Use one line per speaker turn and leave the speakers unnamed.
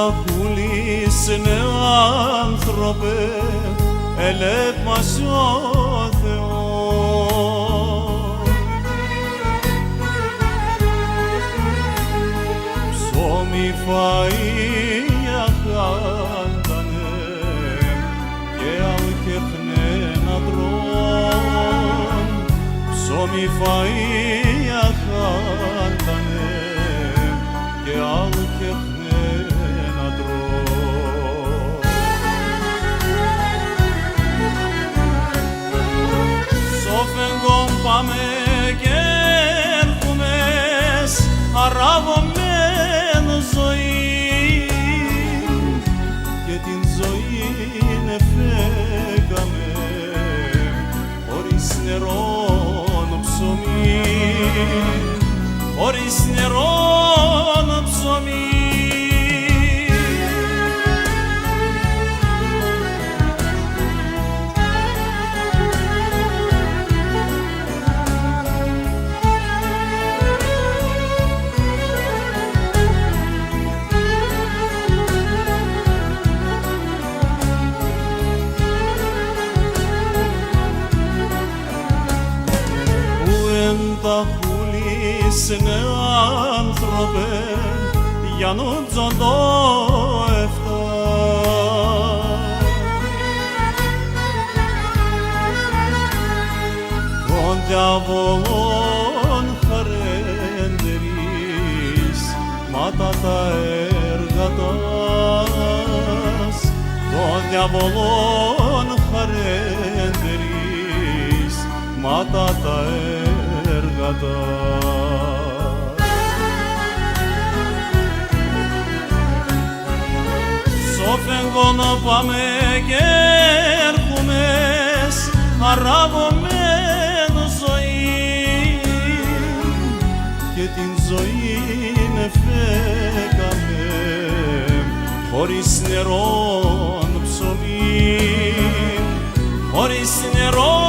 ταχούλης νεάνθρωπε, ελέπ μας ο Θεός. Ψώμι φαΐα χάντανε και αλκεχνένα τρών. Ψώμι φαΐα χάντανε και αλκεχνένα τρών. Σοφεγγόν πάμε και έρχομες αράβομεν ζωή, και την ζωή εφέκαμε χωρίς νερόν ψωμί, χωρίς νερόν ψωμί. Ταχούλης νεάνθρωπε, για νούτζον το εφτά. Τον διαβολών χαρέντερης, μάτα τα έργα τας. Τον διαβολών χαρέντερης, μάτα τα έργα τας. Σοφεγγόν πάμε και έρχομες αράβομεν ζωή, και την ζωή εφέκαμε χωρίς νερόν ψωμί, χωρίς νερόν